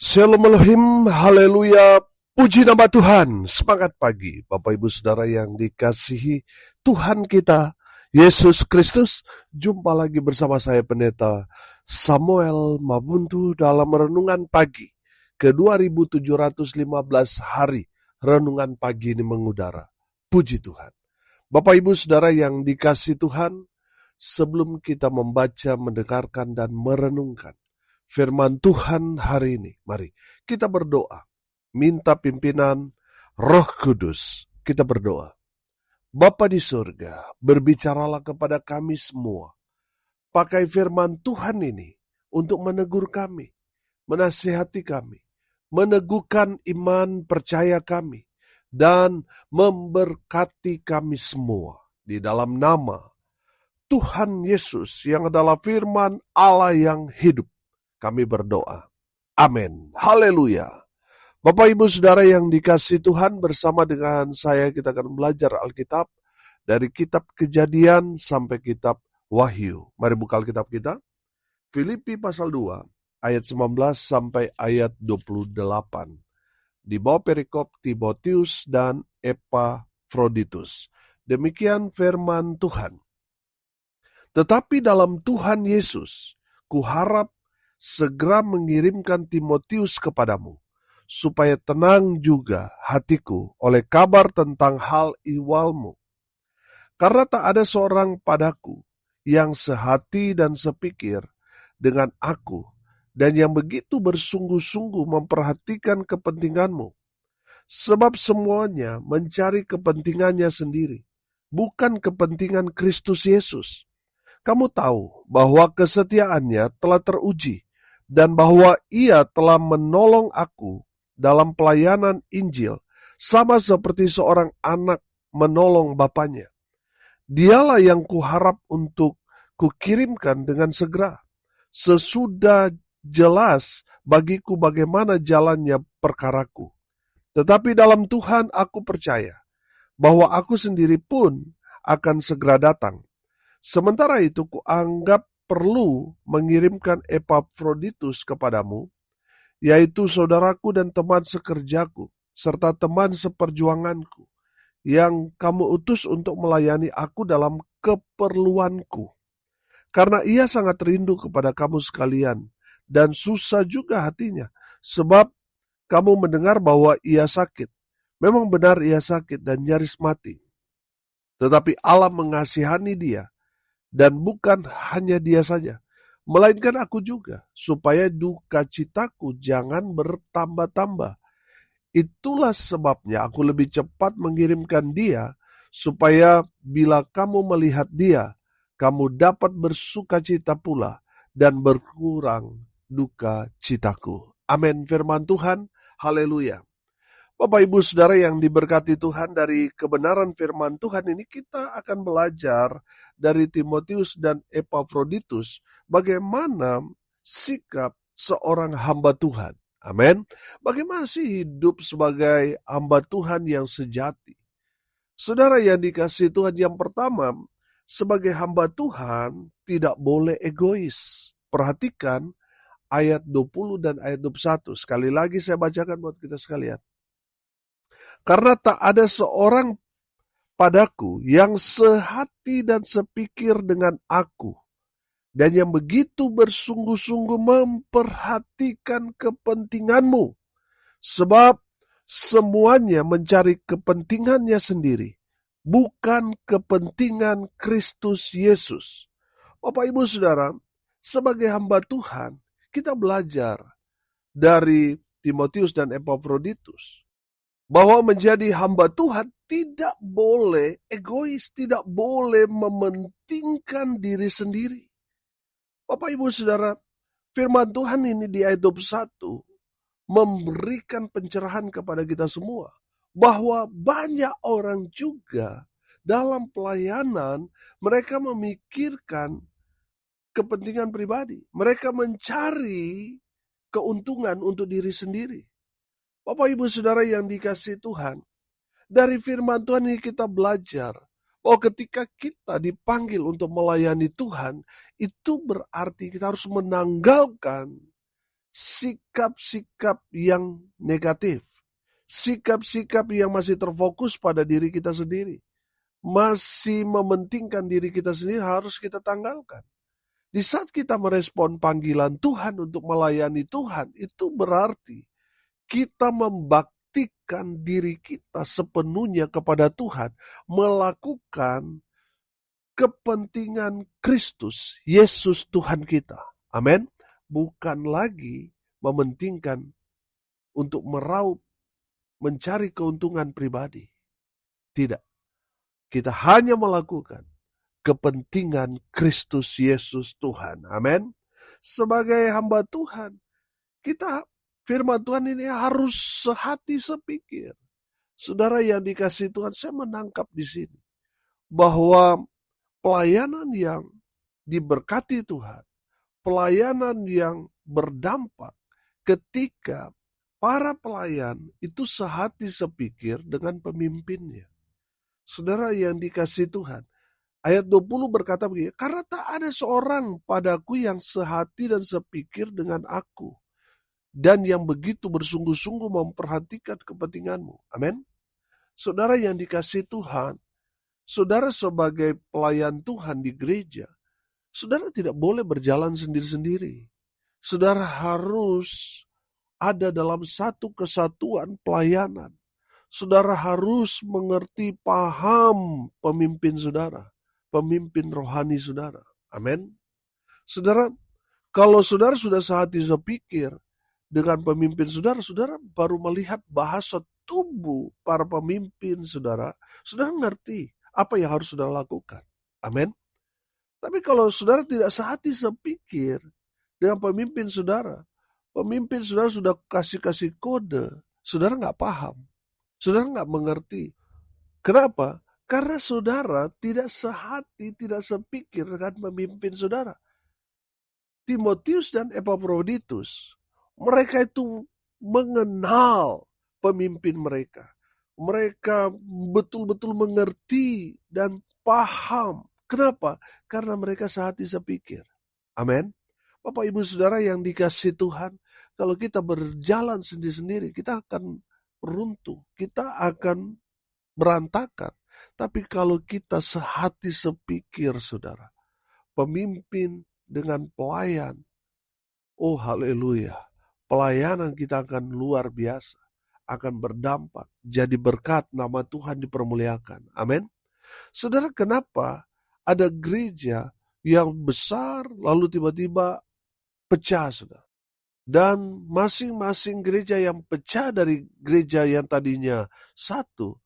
Shalom Elohim, haleluya, puji nama Tuhan, semangat pagi, Bapak Ibu Saudara yang dikasihi Tuhan kita, Yesus Kristus. Jumpa lagi bersama saya Pendeta Samuel Mabuntu dalam Renungan Pagi ke 2715 hari Renungan Pagi ini mengudara. Puji Tuhan. Bapak Ibu Saudara yang dikasihi Tuhan, sebelum kita membaca, mendengarkan, dan merenungkan firman Tuhan hari ini, mari kita berdoa. Minta pimpinan Roh Kudus. Kita berdoa. Bapa di surga, berbicaralah kepada kami semua. Pakai firman Tuhan ini untuk menegur kami, menasihati kami, meneguhkan iman percaya kami, dan memberkati kami semua. Di dalam nama Tuhan Yesus yang adalah firman Allah yang hidup, kami berdoa. Amin. Haleluya. Bapak Ibu Saudara yang dikasihi Tuhan, bersama dengan saya kita akan belajar Alkitab dari kitab Kejadian sampai kitab Wahyu. Mari buka Alkitab kita. Filipi pasal 2 ayat 19 sampai ayat 28. Di bawah perikop Timotius dan Epafroditus. Demikian firman Tuhan. Tetapi dalam Tuhan Yesus, kuharap segera mengirimkan Timotius kepadamu, supaya tenang juga hatiku oleh kabar tentang hal ihwalmu. Karena tak ada seorang padaku yang sehati dan sepikir dengan aku, dan yang begitu bersungguh-sungguh memperhatikan kepentinganmu. Sebab semuanya mencari kepentingannya sendiri, bukan kepentingan Kristus Yesus. Kamu tahu bahwa kesetiaannya telah teruji, dan bahwa ia telah menolong aku dalam pelayanan Injil, sama seperti seorang anak menolong bapaknya. Dialah yang kuharap untuk kukirimkan dengan segera, sesudah jelas bagiku bagaimana jalannya perkaraku. Tetapi dalam Tuhan aku percaya bahwa aku sendiri pun akan segera datang. Sementara itu kuanggap perlu mengirimkan Epafroditus kepadamu, yaitu saudaraku dan teman sekerjaku, serta teman seperjuanganku, yang kamu utus untuk melayani aku dalam keperluanku. Karena ia sangat rindu kepada kamu sekalian, dan susah juga hatinya, sebab kamu mendengar bahwa ia sakit. Memang benar ia sakit dan nyaris mati. Tetapi Allah mengasihani dia, dan bukan hanya dia saja, melainkan aku juga, supaya duka citaku jangan bertambah-tambah. Itulah sebabnya aku lebih cepat mengirimkan dia, supaya bila kamu melihat dia, kamu dapat bersuka cita pula, dan berkurang duka citaku. Amin. Firman Tuhan, haleluya. Bapak Ibu Saudara yang diberkati Tuhan, dari kebenaran firman Tuhan ini kita akan belajar dari Timotius dan Epafroditus bagaimana sikap seorang hamba Tuhan. Amin. Bagaimana sih hidup sebagai hamba Tuhan yang sejati? Saudara yang dikasihi Tuhan, yang pertama, sebagai hamba Tuhan tidak boleh egois. Perhatikan ayat 20 dan ayat 21. Sekali lagi saya bacakan buat kita sekalian. Karena tak ada seorang padaku yang sehati dan sepikir dengan aku, dan yang begitu bersungguh-sungguh memperhatikan kepentinganmu. Sebab semuanya mencari kepentingannya sendiri, bukan kepentingan Kristus Yesus. Bapak Ibu Saudara, sebagai hamba Tuhan, kita belajar dari Timotius dan Epafroditus bahwa menjadi hamba Tuhan tidak boleh egois, tidak boleh mementingkan diri sendiri. Bapak Ibu Saudara, firman Tuhan ini di ayat 21 memberikan pencerahan kepada kita semua, bahwa banyak orang juga dalam pelayanan mereka memikirkan kepentingan pribadi. Mereka mencari keuntungan untuk diri sendiri. Bapak Ibu Saudara yang dikasihi Tuhan, dari firman Tuhan ini kita belajar bahwa ketika kita dipanggil untuk melayani Tuhan, itu berarti kita harus menanggalkan sikap-sikap yang negatif, sikap-sikap yang masih terfokus pada diri kita sendiri, masih mementingkan diri kita sendiri, harus kita tanggalkan. Di saat kita merespon panggilan Tuhan untuk melayani Tuhan, itu berarti kita membaktikan diri kita sepenuhnya kepada Tuhan, melakukan kepentingan Kristus, Yesus Tuhan kita. Amin. Bukan lagi mementingkan untuk meraup, mencari keuntungan pribadi. Tidak. Kita hanya melakukan kepentingan Kristus Yesus Tuhan. Amin. Sebagai hamba Tuhan, kita firman Tuhan ini harus sehati sepikir. Saudara yang dikasihi Tuhan, saya menangkap di sini bahwa pelayanan yang diberkati Tuhan, pelayanan yang berdampak ketika para pelayan itu sehati sepikir dengan pemimpinnya. Saudara yang dikasihi Tuhan, ayat 20 berkata begini, karena tak ada seorang padaku yang sehati dan sepikir dengan aku, dan yang begitu bersungguh-sungguh memperhatikan kepentinganmu. Amin. Saudara yang dikasihi Tuhan, saudara sebagai pelayan Tuhan di gereja, saudara tidak boleh berjalan sendiri-sendiri. Saudara harus ada dalam satu kesatuan pelayanan. Saudara harus mengerti, paham pemimpin saudara, pemimpin rohani saudara. Amin. Saudara, kalau saudara sudah sehati sepikir dengan pemimpin saudara, saudara baru melihat bahasa tubuh para pemimpin saudara, saudara ngerti apa yang harus saudara lakukan. Amin. Tapi kalau saudara tidak sehati sepikir dengan pemimpin saudara sudah kasih kode, saudara nggak paham, saudara nggak mengerti. Kenapa? Karena saudara tidak sehati, tidak sepikir dengan pemimpin saudara. Timotius dan Epaphroditus, mereka itu mengenal pemimpin mereka. Mereka betul-betul mengerti dan paham. Kenapa? Karena mereka sehati sepikir. Amin. Bapak Ibu Saudara yang dikasihi Tuhan, kalau kita berjalan sendiri-sendiri, kita akan runtuh, kita akan berantakan. Tapi kalau kita sehati sepikir, saudara, pemimpin dengan pelayan, oh haleluya, pelayanan kita akan luar biasa, akan berdampak, jadi berkat, nama Tuhan dipermuliakan. Amin. Saudara, kenapa ada gereja yang besar lalu tiba-tiba pecah, saudara? Dan masing-masing gereja yang pecah dari gereja yang tadinya satu,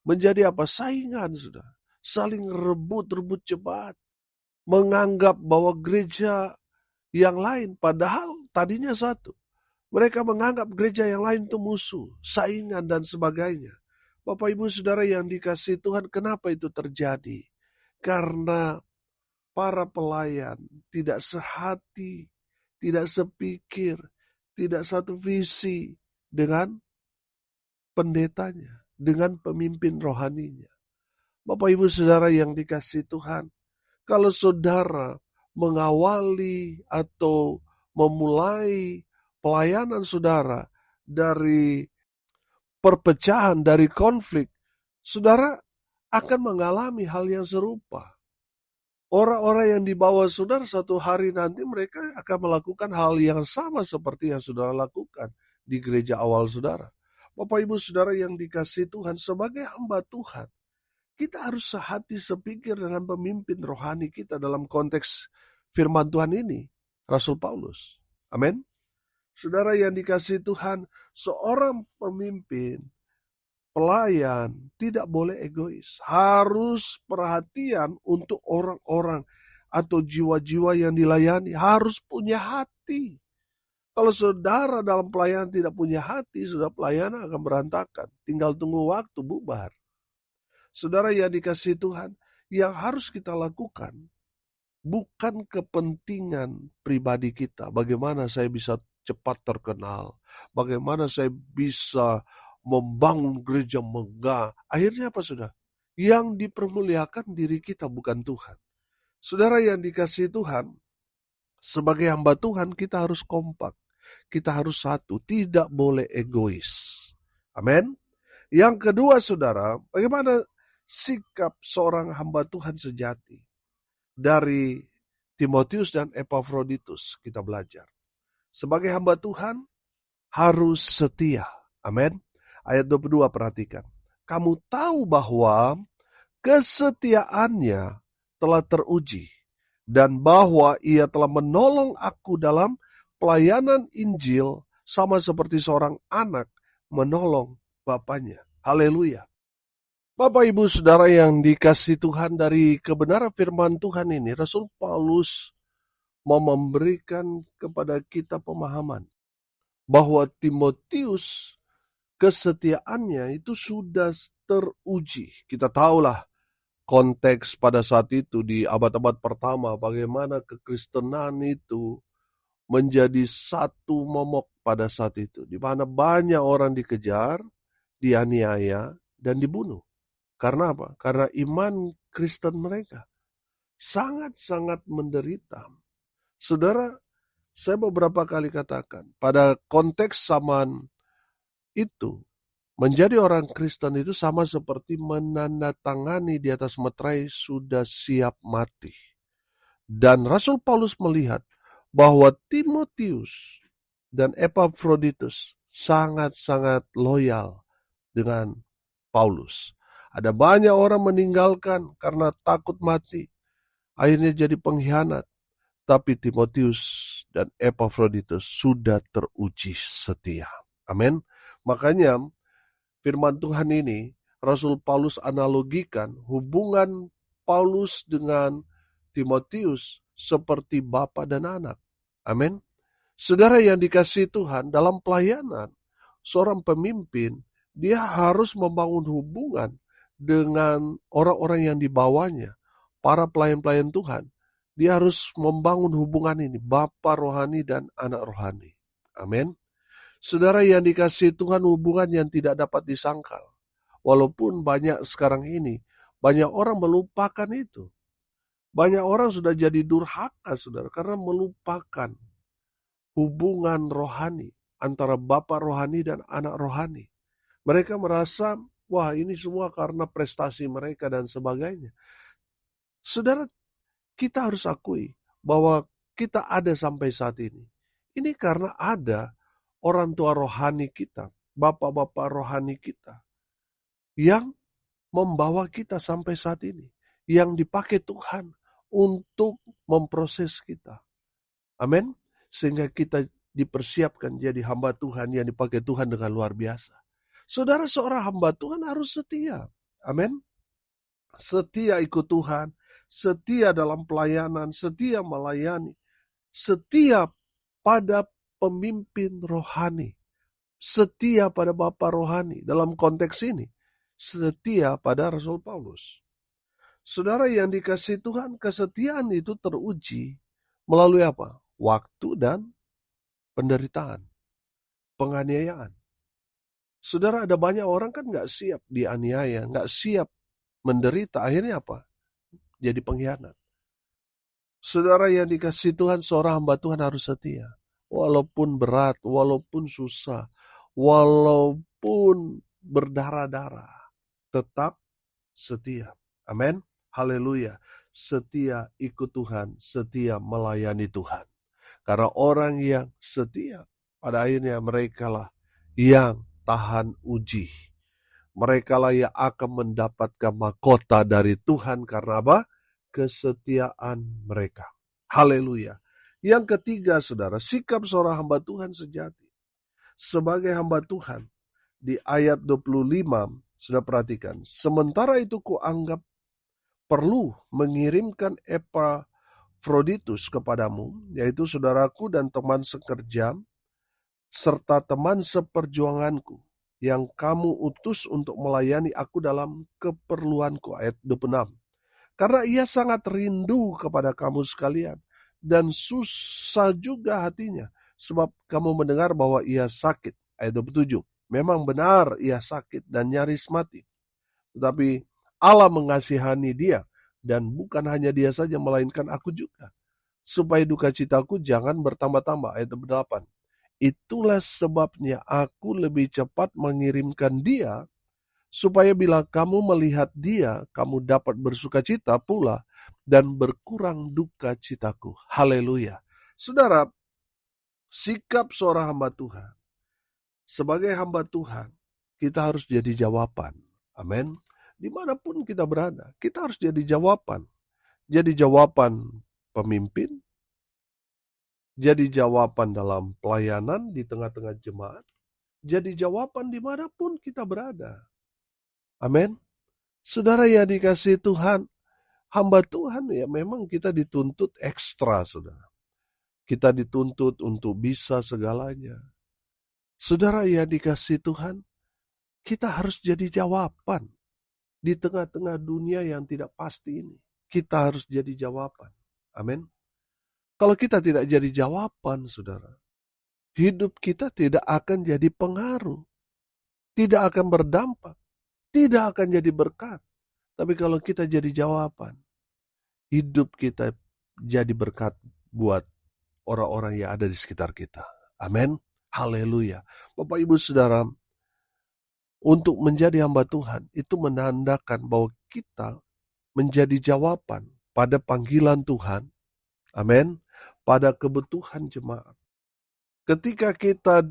menjadi apa? Saingan, saudara. Saling rebut cepat. Menganggap bahwa gereja yang lain, padahal tadinya satu. Mereka menganggap gereja yang lain itu musuh, saingan dan sebagainya. Bapak Ibu Saudara yang dikasihi Tuhan, kenapa itu terjadi? Karena para pelayan tidak sehati, tidak sepikir, tidak satu visi dengan pendetanya, dengan pemimpin rohaninya. Bapak Ibu Saudara yang dikasihi Tuhan, kalau saudara mengawali atau memulai pelayanan saudara dari perpecahan, dari konflik, saudara akan mengalami hal yang serupa. Orang-orang yang di bawah saudara satu hari nanti mereka akan melakukan hal yang sama seperti yang saudara lakukan di gereja awal saudara. Bapak Ibu Saudara yang dikasihi Tuhan, sebagai hamba Tuhan, kita harus sehati sepikir dengan pemimpin rohani kita dalam konteks firman Tuhan ini, Rasul Paulus. Amin. Saudara yang dikasihi Tuhan, seorang pemimpin, pelayan tidak boleh egois. Harus perhatian untuk orang-orang atau jiwa-jiwa yang dilayani. Harus punya hati. Kalau saudara dalam pelayanan tidak punya hati, sudah pelayanan akan berantakan. Tinggal tunggu waktu bubar. Saudara yang dikasihi Tuhan, yang harus kita lakukan bukan kepentingan pribadi kita. Bagaimana saya bisa cepat terkenal. Bagaimana saya bisa membangun gereja megah. Akhirnya apa saudara? Yang dipermuliakan diri kita bukan Tuhan. Saudara yang dikasihi Tuhan, sebagai hamba Tuhan kita harus kompak. Kita harus satu, tidak boleh egois. Amin. Yang kedua, saudara, bagaimana sikap seorang hamba Tuhan sejati? Dari Timotius dan Epafroditus kita belajar. Sebagai hamba Tuhan harus setia. Amin. Ayat 22 perhatikan. Kamu tahu bahwa kesetiaannya telah teruji dan bahwa ia telah menolong aku dalam pelayanan Injil sama seperti seorang anak menolong bapaknya. Haleluya. Bapak Ibu Saudara yang dikasihi Tuhan, dari kebenaran firman Tuhan ini, Rasul Paulus mau memberikan kepada kita pemahaman bahwa Timotius kesetiaannya itu sudah teruji. Kita tahulah konteks pada saat itu di abad-abad pertama, bagaimana kekristenan itu menjadi satu momok pada saat itu, di mana banyak orang dikejar, dianiaya, dan dibunuh. Karena apa? Karena iman Kristen mereka sangat-sangat menderita. Saudara, saya beberapa kali katakan, pada konteks zaman itu, menjadi orang Kristen itu sama seperti menandatangani di atas meterai sudah siap mati. Dan Rasul Paulus melihat bahwa Timotius dan Epafroditus sangat-sangat loyal dengan Paulus. Ada banyak orang meninggalkan karena takut mati. Akhirnya jadi pengkhianat. Tapi Timotius dan Epafroditus sudah teruji setia. Amin. Makanya firman Tuhan ini, Rasul Paulus analogikan hubungan Paulus dengan Timotius seperti bapa dan anak. Amin. Saudara yang dikasihi Tuhan, dalam pelayanan, seorang pemimpin, dia harus membangun hubungan dengan orang-orang yang dibawanya, para pelayan-pelayan Tuhan. Dia harus membangun hubungan ini, bapa rohani dan anak rohani. Amin. Saudara yang dikasihi Tuhan, hubungan yang tidak dapat disangkal. Walaupun banyak sekarang ini, banyak orang melupakan itu. Banyak orang sudah jadi durhaka, saudara, karena melupakan hubungan rohani antara bapa rohani dan anak rohani. Mereka merasa, wah ini semua karena prestasi mereka dan sebagainya. Saudara, kita harus akui bahwa kita ada sampai saat ini. Ini karena ada orang tua rohani kita, bapak-bapak rohani kita, yang membawa kita sampai saat ini. Yang dipakai Tuhan untuk memproses kita. Amin. Sehingga kita dipersiapkan jadi hamba Tuhan yang dipakai Tuhan dengan luar biasa. Saudara, seorang hamba Tuhan harus setia. Amin. Setia ikut Tuhan, setia dalam pelayanan, setia melayani, setia pada pemimpin rohani, setia pada bapa rohani. Dalam konteks ini, setia pada Rasul Paulus. Saudara yang dikasihi Tuhan, kesetiaan itu teruji melalui apa? Waktu dan penderitaan, penganiayaan. Saudara, ada banyak orang kan gak siap dianiaya, gak siap menderita. Akhirnya apa? Jadi pengkhianat. Saudara yang dikasihi Tuhan, seorang hamba Tuhan harus setia. Walaupun berat, walaupun susah, walaupun berdarah-darah, tetap setia. Amin. Haleluya. Setia ikut Tuhan, setia melayani Tuhan. Karena orang yang setia, pada akhirnya mereka lah yang tahan uji. Mereka lah yang akan mendapatkan mahkota dari Tuhan karena apa? Kesetiaan mereka. Haleluya. Yang ketiga, saudara, sikap seorang hamba Tuhan sejati. Sebagai hamba Tuhan, di ayat 25, sudah perhatikan. Sementara itu kuanggap perlu mengirimkan Epafroditus kepadamu, yaitu saudaraku dan teman sekerja, serta teman seperjuanganku, yang kamu utus untuk melayani aku dalam keperluanku. Ayat 26. Karena ia sangat rindu kepada kamu sekalian, dan susah juga hatinya, sebab kamu mendengar bahwa ia sakit. Ayat 27. Memang benar ia sakit dan nyaris mati. Tetapi Allah mengasihani dia, dan bukan hanya dia saja, melainkan aku juga, supaya duka citaku jangan bertambah-tambah. Ayat 8. Itulah sebabnya aku lebih cepat mengirimkan dia, supaya bila kamu melihat dia, kamu dapat bersukacita pula dan berkurang duka citaku. Haleluya. Saudara, sikap seorang hamba Tuhan, sebagai hamba Tuhan, kita harus jadi jawaban. Amin. Dimanapun kita berada, kita harus jadi jawaban. Jadi jawaban pemimpin, jadi jawaban dalam pelayanan di tengah-tengah jemaat, jadi jawaban dimanapun kita berada. Amin. Saudara yang dikasihi Tuhan, hamba Tuhan ya memang kita dituntut ekstra, saudara. Kita dituntut untuk bisa segalanya. Saudara yang dikasihi Tuhan, kita harus jadi jawaban di tengah-tengah dunia yang tidak pasti ini. Kita harus jadi jawaban. Amin. Kalau kita tidak jadi jawaban, saudara, hidup kita tidak akan jadi pengaruh, tidak akan berdampak, tidak akan jadi berkat. Tapi kalau kita jadi jawaban, hidup kita jadi berkat buat orang-orang yang ada di sekitar kita. Amin. Haleluya. Bapak Ibu Saudara, untuk menjadi hamba Tuhan itu menandakan bahwa kita menjadi jawaban pada panggilan Tuhan. Amin. Pada kebutuhan jemaat. Ketika kita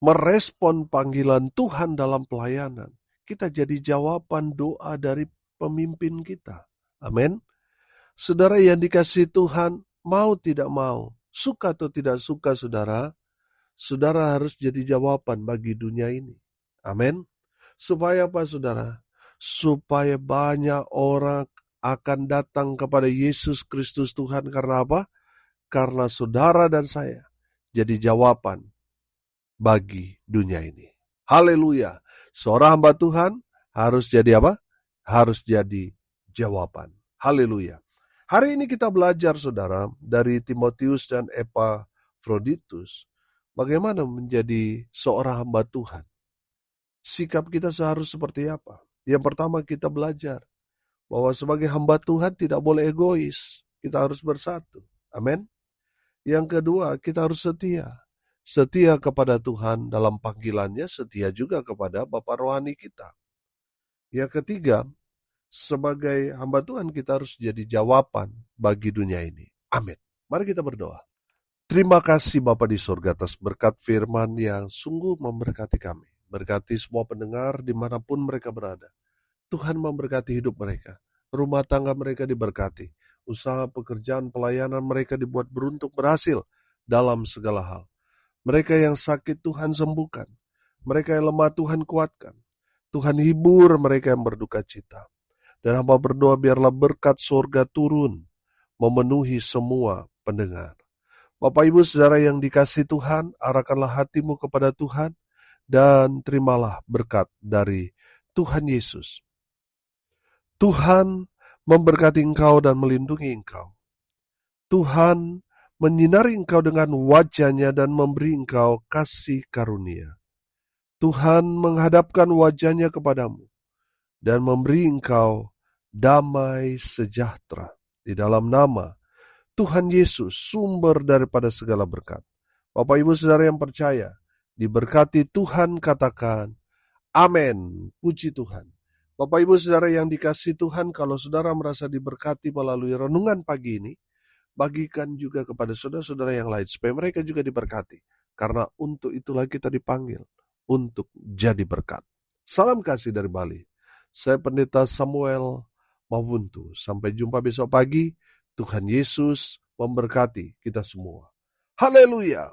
merespon panggilan Tuhan dalam pelayanan, kita jadi jawaban doa dari pemimpin kita. Amin. Saudara yang dikasihi Tuhan, mau tidak mau, suka atau tidak suka saudara, saudara harus jadi jawaban bagi dunia ini. Amin. Supaya apa saudara? Supaya banyak orang akan datang kepada Yesus Kristus Tuhan. Karena apa? Karena saudara dan saya jadi jawaban bagi dunia ini. Haleluya. Seorang hamba Tuhan harus jadi apa? Harus jadi jawaban. Haleluya. Hari ini kita belajar saudara dari Timotius dan Epafroditus bagaimana menjadi seorang hamba Tuhan. Sikap kita seharusnya seperti apa? Yang pertama kita belajar bahwa sebagai hamba Tuhan tidak boleh egois. Kita harus bersatu. Amin. Yang kedua, kita harus setia. Setia kepada Tuhan dalam panggilannya, setia juga kepada Bapa rohani kita. Yang ketiga, sebagai hamba Tuhan kita harus jadi jawaban bagi dunia ini. Amin. Mari kita berdoa. Terima kasih Bapa di surga atas berkat firman yang sungguh memberkati kami. Berkati semua pendengar dimanapun mereka berada. Tuhan memberkati hidup mereka. Rumah tangga mereka diberkati. Usaha pekerjaan pelayanan mereka dibuat beruntung berhasil dalam segala hal. Mereka yang sakit Tuhan sembuhkan. Mereka yang lemah Tuhan kuatkan. Tuhan hibur mereka yang berduka cita. Dan hamba berdoa biarlah berkat surga turun memenuhi semua pendengar. Bapak Ibu Saudara yang dikasihi Tuhan, arahkanlah hatimu kepada Tuhan dan terimalah berkat dari Tuhan Yesus. Tuhan memberkati engkau dan melindungi engkau. Tuhan menyinari engkau dengan wajah-Nya dan memberi engkau kasih karunia. Tuhan menghadapkan wajah-Nya kepadamu dan memberi engkau damai sejahtera. Di dalam nama Tuhan Yesus, sumber daripada segala berkat. Bapak Ibu Saudara yang percaya, diberkati Tuhan, katakan amin. Puji Tuhan. Bapak Ibu Saudara yang dikasihi Tuhan, kalau saudara merasa diberkati melalui renungan pagi ini, bagikan juga kepada saudara-saudara yang lain, supaya mereka juga diberkati. Karena untuk itulah kita dipanggil, untuk jadi berkat. Salam kasih dari Bali. Saya Pendeta Samuel Mawuntu. Sampai jumpa besok pagi. Tuhan Yesus memberkati kita semua. Haleluya.